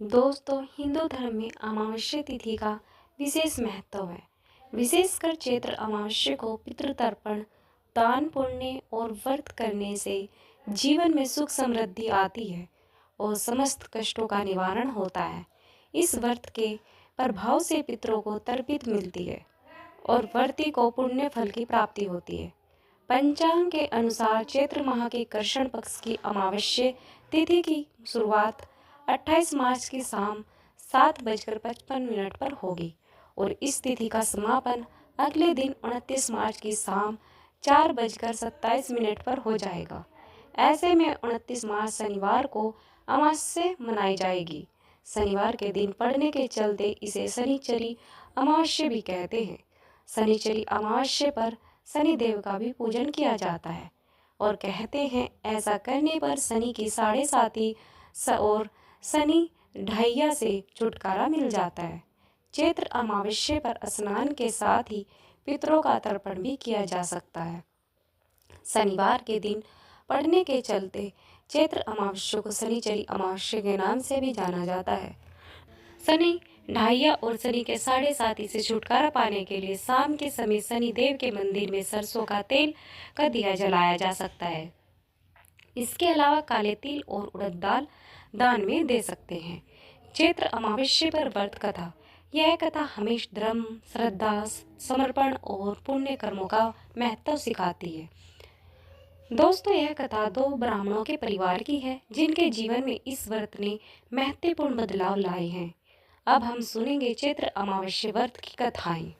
दोस्तों, हिंदू धर्म में अमावस्या तिथि का विशेष महत्व है। विशेषकर चैत्र अमावस्या को पितृतर्पण, दान पुण्य और व्रत करने से जीवन में सुख समृद्धि आती है और समस्त कष्टों का निवारण होता है। इस व्रत के प्रभाव से पितरों को तर्पित मिलती है और व्रती को पुण्य फल की प्राप्ति होती है। पंचांग के अनुसार चैत्र माह के कृष्ण पक्ष की अमावस्या तिथि की शुरुआत 28 मार्च की शाम 7:55 पर होगी और इस तिथि का समापन अगले दिन 29 मार्च की शाम 4:27 पर हो जाएगा। ऐसे में 29 मार्च शनिवार को अमावस्या मनाई जाएगी। शनिवार के दिन पड़ने के चलते इसे शनिचरी अमावस्या भी कहते हैं। शनिचरी अमावस्या पर शनि देव का भी पूजन किया जाता है और कहते हैं ऐसा करने पर शनि की साढ़े साती और शनि ढैया से छुटकारा मिल जाता है। चैत्र अमावस्या पर स्नान के साथ ही पितरों का तर्पण भी किया जा सकता है। शनिवार के दिन पड़ने के चलते चैत्र अमावस्या को शनिचरी अमावस्या के नाम से भी जाना जाता है। शनि ढाइया और शनि के साढ़े साती से छुटकारा पाने के लिए शाम के समय शनि देव के मंदिर में सरसों का तेल का दिया जलाया जा सकता है। इसके अलावा काले तिल और उड़द दाल दान में दे सकते हैं। चैत्र अमावस्या पर व्रत कथा। यह कथा हमें धर्म, श्रद्धा, समर्पण और पुण्य कर्मों का महत्व सिखाती है। दोस्तों, यह कथा दो ब्राह्मणों के परिवार की है जिनके जीवन में इस व्रत ने महत्वपूर्ण बदलाव लाए हैं। अब हम सुनेंगे चैत्र अमावस्या व्रत की कथाएं।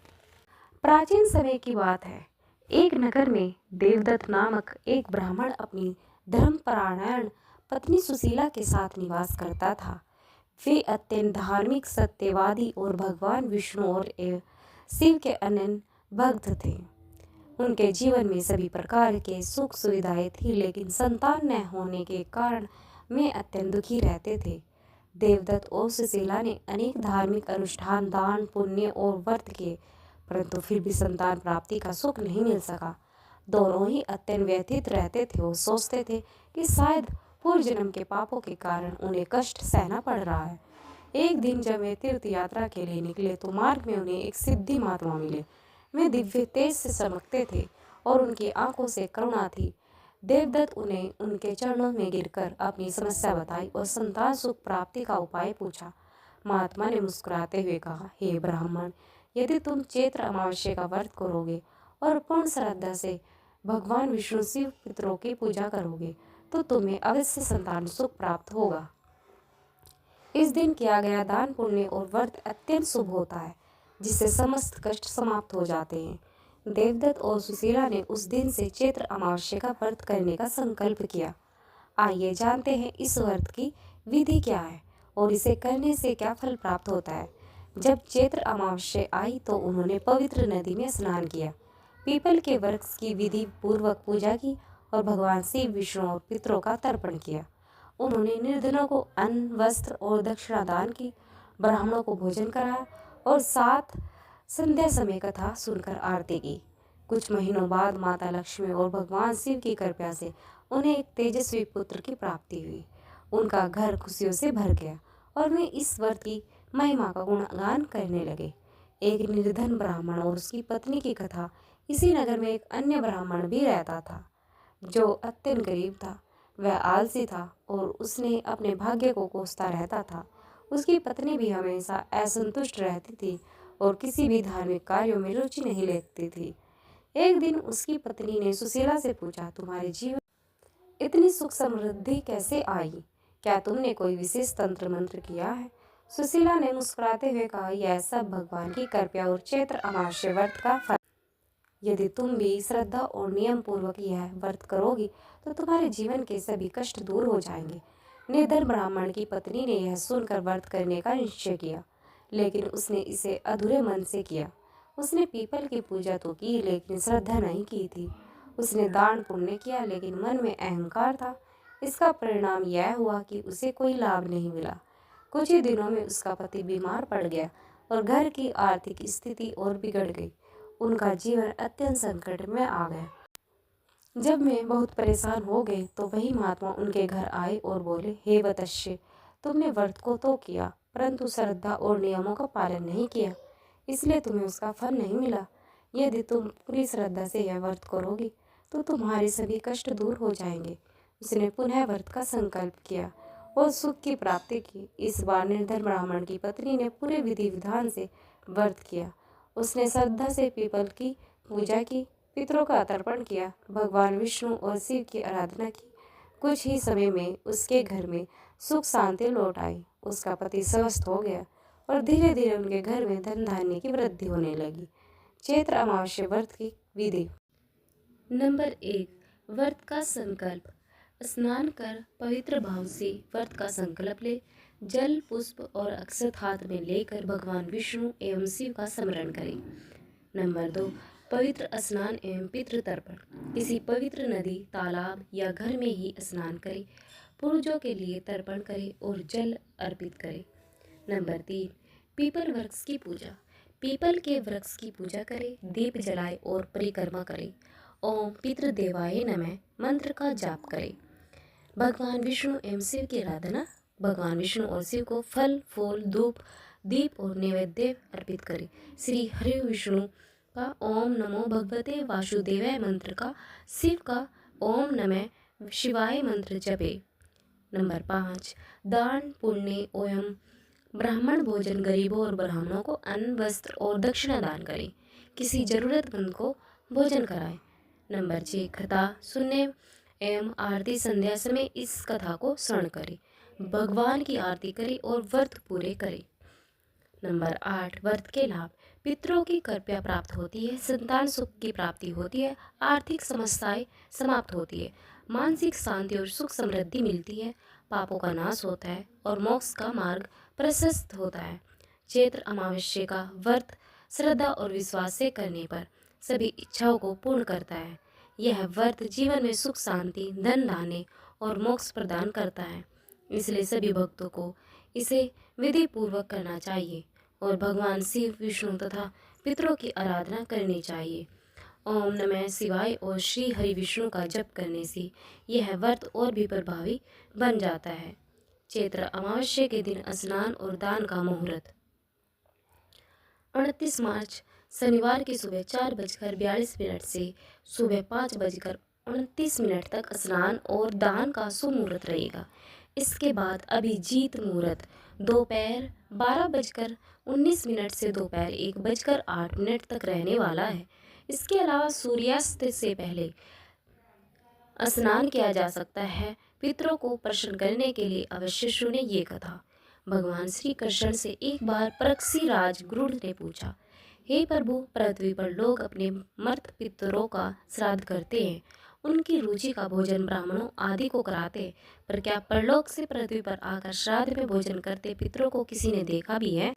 प्राचीन समय की बात है। एक नगर में देवदत्त नामक एक ब्राह्मण अपनी धर्मपरायण पत्नी सुशीला के साथ निवास करता था। वे अत्यंत धार्मिक, सत्यवादी और भगवान विष्णु और शिव के अनन्य भक्त थे। उनके जीवन में सभी प्रकार के सुख सुविधाएं थी, लेकिन संतान न होने के कारण वे अत्यंत दुखी रहते थे। देवदत्त और सुशीला ने अनेक धार्मिक अनुष्ठान, दान पुण्य और व्रत किए, परंतु फिर भी संतान प्राप्ति का सुख नहीं मिल सका। दोनों ही अत्यंत व्यथित रहते थे और सोचते थे कि शायद पूर्व जन्म के पापों के कारण उन्हें कष्ट सहना पड़ रहा है। एक दिन जब वे तीर्थ यात्रा के लिए निकले तो मार्ग में उन्हें एक सिद्धि महात्मा मिले। वे दिव्य तेज से चमकते थे और उनकी आंखों से करुणा थी। देवदत्त उन्हें उनके चरणों में गिरकर अपनी समस्या बताई और संतान सुख प्राप्ति का उपाय पूछा। महात्मा ने मुस्कुराते हुए कहा, हे ब्राह्मण, यदि तुम चैत्र अमावस्या का व्रत करोगे और पूर्ण श्रद्धा से भगवान विष्णु शिव पितरों की पूजा करोगे तो तुम्हें अवश्य संतान सुख प्राप्त होगा। इस दिन किया गया दान पुण्य और व्रत अत्यंत शुभ होता है, जिससे समस्त कष्ट समाप्त हो जाते हैं। देवदत्त और सुशीला ने उस दिन से चैत्र अमावस्या का व्रत करने का संकल्प किया। आइए जानते हैं इस व्रत की विधि क्या है और इसे करने से क्या फल प्राप्त होता है। जब चैत्र अमावस्या आई तो उन्होंने पवित्र नदी में स्नान किया, पीपल के वृक्ष की विधि पूर्वक पूजा की और भगवान शिव, विष्णु और पितरों का तर्पण किया। उन्होंने निर्धनों को अन्न, वस्त्र और दक्षिणा दान की, ब्राह्मणों को भोजन कराया और साथ संध्या समय कथा सुनकर आरती की। कुछ महीनों बाद माता लक्ष्मी और भगवान शिव की कृपा से उन्हें एक तेजस्वी पुत्र की प्राप्ति हुई। उनका घर खुशियों से भर गया और वे इस व्रत की महिमा का गुणगान करने लगे। एक निर्धन ब्राह्मण और उसकी पत्नी की कथा। इसी नगर में एक अन्य ब्राह्मण भी रहता था जो अत्यंत गरीब था। वह आलसी था और उसने अपने भाग्य को कोसता रहता था। उसकी पत्नी भी हमेशा असंतुष्ट रहती थी और किसी भी धार्मिक कार्यों में रुचि नहीं लेती थी। एक दिन उसकी पत्नी ने सुशीला से पूछा, तुम्हारे जीवन इतनी सुख समृद्धि कैसे आई? क्या तुमने कोई विशेष तंत्र मंत्र किया है? सुशीला ने मुस्कुराते हुए कहा, यह सब भगवान की कृपा और चैत्र अमावस्या व्रत का फल। यदि तुम भी श्रद्धा और नियम पूर्वक यह व्रत करोगी तो तुम्हारे जीवन के सभी कष्ट दूर हो जाएंगे। निर्धन ब्राह्मण की पत्नी ने यह सुनकर व्रत करने का निश्चय किया, लेकिन उसने इसे अधूरे मन से किया। उसने पीपल की पूजा तो की, लेकिन श्रद्धा नहीं की थी। उसने दान पुण्य किया, लेकिन मन में अहंकार था। इसका परिणाम यह हुआ कि उसे कोई लाभ नहीं मिला। कुछ ही दिनों में उसका पति बीमार पड़ गया और घर की आर्थिक स्थिति और बिगड़ गई। उनका जीवन अत्यंत संकट में आ गया। जब मैं बहुत परेशान हो गए तो वही महात्मा उनके घर आए और बोले, हे वत्स्य, तुमने व्रत को तो किया, परंतु श्रद्धा और नियमों का पालन नहीं किया, इसलिए तुम्हें उसका फल नहीं मिला। यदि तुम पूरी श्रद्धा से यह व्रत करोगी तो तुम्हारे सभी कष्ट दूर हो जाएंगे। उसने पुनः व्रत का संकल्प किया और सुख की प्राप्ति की। इस बार निर्धन ब्राह्मण की पत्नी ने पूरे विधि विधान से व्रत किया। उसने श्रद्धा से पीपल की पूजा की, पितरों का तर्पण किया, भगवान विष्णु और शिव की आराधना की। कुछ ही समय में उसके घर में सुख शांति लौट आई। उसका पति स्वस्थ हो गया और धीरे धीरे उनके घर में धन धान्य की वृद्धि होने लगी। चैत्र अमावस्या व्रत की विधि। नंबर 1, व्रत का संकल्प। स्नान कर पवित्र भाव से व्रत का संकल्प ले। जल, पुष्प और अक्षत हाथ में लेकर भगवान विष्णु एवं शिव का स्मरण करें। नंबर 2, पवित्र स्नान एवं पितृ तर्पण। किसी पवित्र नदी, तालाब या घर में ही स्नान करें। पूर्वजों के लिए तर्पण करें और जल अर्पित करें। नंबर 3, पीपल वृक्ष की पूजा। पीपल के वृक्ष की पूजा करें, दीप जलाए और परिक्रमा करें। ओम पितृदेवाय नमः मंत्र का जाप करें। भगवान विष्णु एवं शिव की आराधना। भगवान विष्णु और शिव को फल, फूल, धूप, दीप और नैवेद्य अर्पित करें। श्री हरि विष्णु का ओम नमो भगवते वासुदेवाय मंत्र का, शिव का ओम नमः शिवाय मंत्र जपे। नंबर 5, दान पुण्य एवं ब्राह्मण भोजन। गरीबों और ब्राह्मणों को अन्न, वस्त्र और दक्षिणा दान करें। किसी जरूरतमंद को भोजन कराएं। नंबर 6, कथा सुनने एवं आरती संध्या समय इस कथा को श्रवण करें। भगवान की आरती करें और व्रत पूरे करें। नंबर 8, व्रत के लाभ। पितरों की कृपा प्राप्त होती है, संतान सुख की प्राप्ति होती है, आर्थिक समस्याएं समाप्त होती है, मानसिक शांति और सुख समृद्धि मिलती है, पापों का नाश होता है और मोक्ष का मार्ग प्रशस्त होता है। चैत्र अमावस्या का व्रत श्रद्धा और विश्वास से करने पर सभी इच्छाओं को पूर्ण करता है। यह व्रत जीवन में सुख, शांति, धन धान्य और मोक्ष प्रदान करता है। इसलिए सभी भक्तों को इसे विधि पूर्वक करना चाहिए और भगवान शिव, विष्णु तथा पितरों की आराधना करनी चाहिए। ओम नमः शिवाय और श्री हरि विष्णु का जप करने से यह व्रत और भी प्रभावी बन जाता है। चैत्र अमावस्या के दिन स्नान और दान का मुहूर्त। 29 मार्च शनिवार की सुबह 4:42 से सुबह 5:29 तक स्नान और दान का सुमुहूर्त रहेगा। इसके बाद अभिजीत मुहूर्त दोपहर 12:19 से दोपहर 1:08 तक रहने वाला है। इसके अलावा सूर्यास्त से पहले स्नान किया जा सकता है। पितरों को प्रसन्न करने के लिए अवश्य सुने ये कथा। भगवान श्री कृष्ण से एक बार परीक्षिराज गरुड़ ने पूछा, हे प्रभु, पृथ्वी पर लोग अपने मृत पितरों का श्राद्ध करते हैं, उनकी रुचि का भोजन ब्राह्मणों आदि को कराते, पर क्या परलोक से पृथ्वी पर आकर श्राद्ध में भोजन करते पितरों को किसी ने देखा भी है?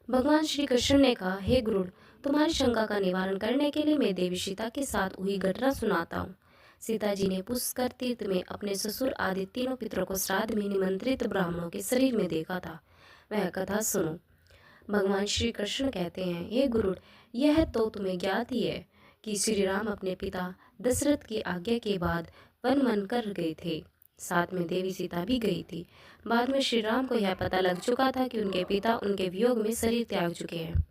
भगवान श्री कृष्ण ने कहा, हे गरुड़, तुम्हारी शंका का निवारण करने के लिए मैं देवी सीता के साथ हुई घटना सुनाता हूँ। सीता जी ने पुष्कर तीर्थ में अपने ससुर आदि तीनों पितरों को श्राद्ध में निमंत्रित ब्राह्मणों के शरीर में देखा था। वह कथा सुनो। भगवान श्री कृष्ण कहते हैं, हे गुरु, यह तो तुम्हें ज्ञात ही है कि श्री राम अपने पिता दशरथ की आज्ञा के बाद वन मन कर गए थे। साथ में देवी सीता भी गई थी। बाद में श्री राम को यह पता लग चुका था कि उनके पिता उनके वियोग में शरीर त्याग चुके हैं।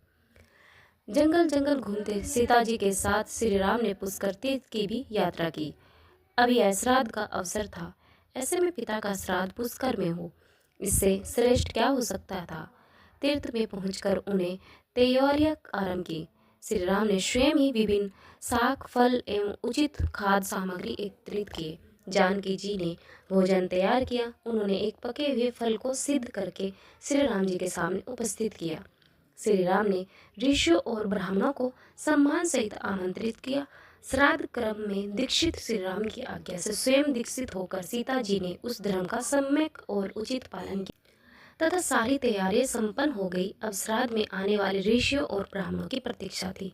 जंगल जंगल घूमते सीता जी के साथ श्री राम ने पुष्कर तीर्थ की भी यात्रा की। अब यह श्राद्ध का अवसर था। ऐसे में पिता का श्राद्ध पुष्कर में हो, इससे श्रेष्ठ क्या हो सकता था। तीर्थ में पहुंचकर उन्हें तैयारियां आरंभ की। श्री राम ने स्वयं ही विभिन्न शाक, फल एवं उचित खाद्य सामग्री एकत्रित किए। जानकी जी ने भोजन तैयार किया। उन्होंने एक पके हुए फल को सिद्ध करके श्री राम जी के सामने उपस्थित किया। श्री राम ने ऋषियों और ब्राह्मणों को सम्मान सहित आमंत्रित किया। श्राद्ध क्रम में दीक्षित श्री राम की आज्ञा से स्वयं दीक्षित होकर सीता जी ने उस धर्म का सम्यक और उचित पालन किया तथा सारी तैयारियां संपन्न हो गई। अब श्राद्ध में आने वाले ऋषियों और ब्राह्मणों की प्रतीक्षा थी।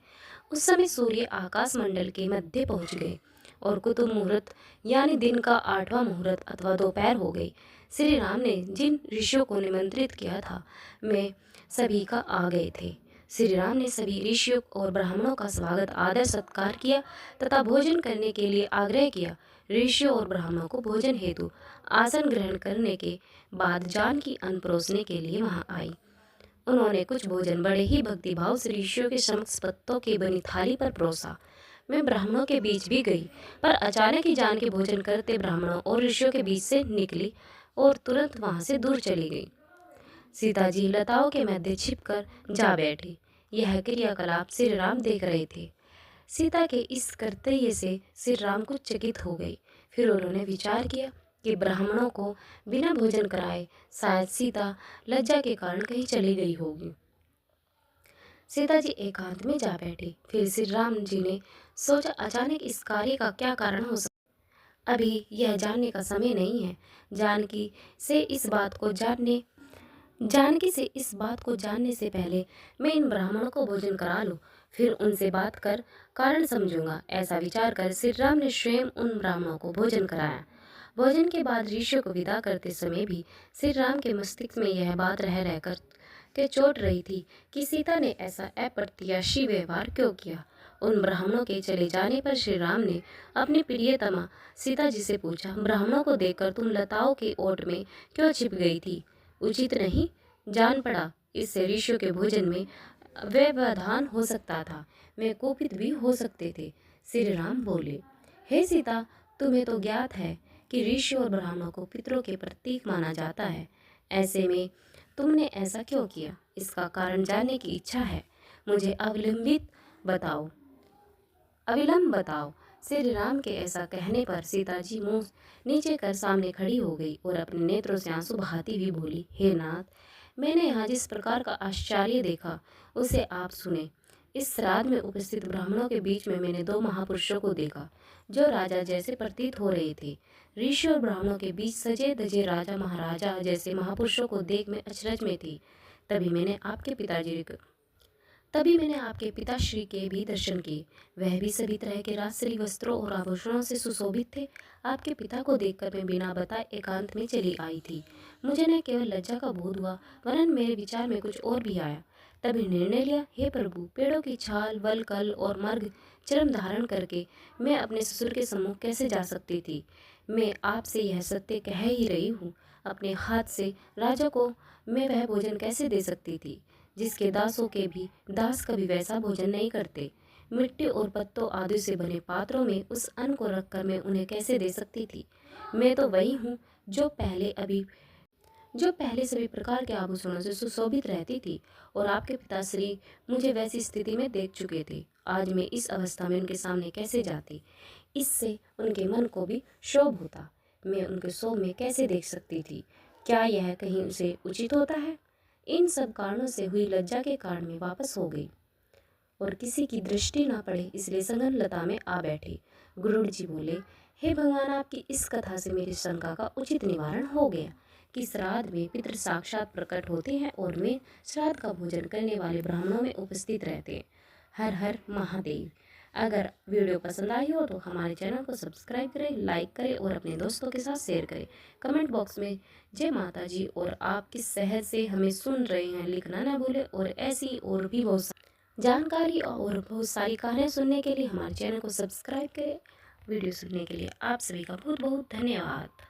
उस समय सूर्य आकाश मंडल के मध्य पहुंच गए और कुतुब मुहूर्त यानी दिन का 8वां मुहूर्त अथवा दोपहर हो गई। श्री राम ने जिन ऋषियों को निमंत्रित किया था वे सभी का आ गए थे। श्री राम ने सभी ऋषियों और ब्राह्मणों का स्वागत आदर सत्कार किया तथा भोजन करने के लिए आग्रह किया। ऋषियों और ब्राह्मणों को भोजन हेतु आसन ग्रहण करने के बाद जानकी अन्न परोसने के लिए वहां आई। उन्होंने कुछ भोजन बड़े ही भक्तिभाव से ऋषियों के समक्ष पत्तों की बनी थाली पर परोसा। मैं ब्राह्मणों के बीच भी गई, पर अचानक ही जानकी भोजन करते ब्राह्मणों और ऋषियों के बीच से निकली और तुरंत वहां से दूर चली गई। सीता जी लताओं के मध्य छिपकर जा बैठी। यह क्रियाकलाप श्री राम देख रहे थे। सीता के इस कर्तव्य से श्री राम कुछ चकित हो गई। फिर उन्होंने विचार किया कि ब्राह्मणों को बिना भोजन कराए शायद सीता लज्जा के कारण कहीं चली गई होगी। सीता जी एकांत में जा बैठी। फिर श्री राम जी ने सोचा, अचानक इस कार्य का क्या कारण हो सकता। अभी यह जानने का समय नहीं है। जानकी से इस बात को जानने से पहले मैं इन ब्राह्मणों को भोजन करा लूं, फिर उनसे बात कर कारण समझूंगा। ऐसा विचार कर श्री राम ने स्वयं उन ब्राह्मणों को भोजन कराया। भोजन के बाद ऋषियों को विदा करते समय भी श्री राम के मस्तिष्क में यह बात रह रहकर के चोट रही थी कि सीता ने ऐसा अप्रत्याशी व्यवहार क्यों किया। उन ब्राह्मणों के चले जाने पर श्री राम ने अपनी प्रियतमा सीता जी से पूछा, ब्राह्मणों को देखकर तुम लताओं के ओट में क्यों छिप गई थी? उचित नहीं जान पड़ा, इससे ऋषियों के भोजन में व्यवधान हो सकता था, वे कोपित भी हो सकते थे। श्री राम बोले, हे सीता, तुम्हें तो ज्ञात है कि ऋषि और ब्राह्मणों को पितरों के प्रतीक माना जाता है। ऐसे में तुमने ऐसा क्यों किया? इसका कारण जानने की इच्छा है। मुझे अविलंब बताओ। श्री राम के ऐसा कहने पर सीता जी मुंह नीचे कर सामने खड़ी हो गई और अपने नेत्रों से आंसू बहाती हुई बोली, हे नाथ, मैंने यहाँ जिस प्रकार का आश्चर्य देखा उसे आप सुने। इस श्राद्ध में उपस्थित ब्राह्मणों के बीच में मैंने दो महापुरुषों को देखा जो राजा जैसे प्रतीत हो रहे थे। ऋषि और ब्राह्मणों के बीच सजे धजे राजा महाराजा जैसे महापुरुषों को देख मैं अचरज में थी। तभी मैंने आपके पिताश्री के भी दर्शन किए। वह भी सभी तरह के राजश्री वस्त्रों और आभूषणों से सुशोभित थे। आपके पिता को देखकर मैं बिना बताए एकांत में चली आई थी। मुझे न केवल लज्जा का बोध हुआ, वरन मेरे विचार में कुछ और भी आया। तभी निर्णय लिया, हे प्रभु, पेड़ों की छाल, वल, कल और मर्ग चरम धारण करके मैं अपने ससुर के सम्मुख कैसे जा सकती थी? मैं आपसे यह सत्य कह ही रही हूँ। अपने हाथ से राजा को मैं वह भोजन कैसे दे सकती थी जिसके दास कभी वैसा भोजन नहीं करते। मिट्टी और पत्तों आदि से बने पात्रों में उस अन्न को रखकर मैं उन्हें कैसे दे सकती थी? मैं तो वही हूँ जो पहले सभी प्रकार के आभूषणों से सुशोभित रहती थी और आपके पिताश्री मुझे वैसी स्थिति में देख चुके थे। आज मैं इस अवस्था में उनके सामने कैसे जाती? इससे उनके मन को भी क्षोभ होता। मैं उनके शोभ में कैसे देख सकती थी? क्या यह कहीं उसे उचित होता है? इन सब कारणों से हुई लज्जा के कारण में वापस हो गई और किसी की दृष्टि ना पड़े इसलिए सघन लता में आ बैठी। गुरुड़ जी बोले, हे भगवान, आपकी इस कथा से मेरी शंका का उचित निवारण हो गया कि श्राद्ध में पितृ साक्षात प्रकट होते हैं और वे श्राद्ध का भोजन करने वाले ब्राह्मणों में उपस्थित रहते हैं। हर हर महादेव। अगर वीडियो पसंद आई हो तो हमारे चैनल को सब्सक्राइब करें, लाइक करें और अपने दोस्तों के साथ शेयर करें। कमेंट बॉक्स में जय माता जी और आप किस शहर से हमें सुन रहे हैं लिखना ना भूलें। और ऐसी और भी बहुत जानकारी और बहुत सारी कहानियाँ सुनने के लिए हमारे चैनल को सब्सक्राइब करें। वीडियो सुनने के लिए आप सभी का बहुत बहुत धन्यवाद।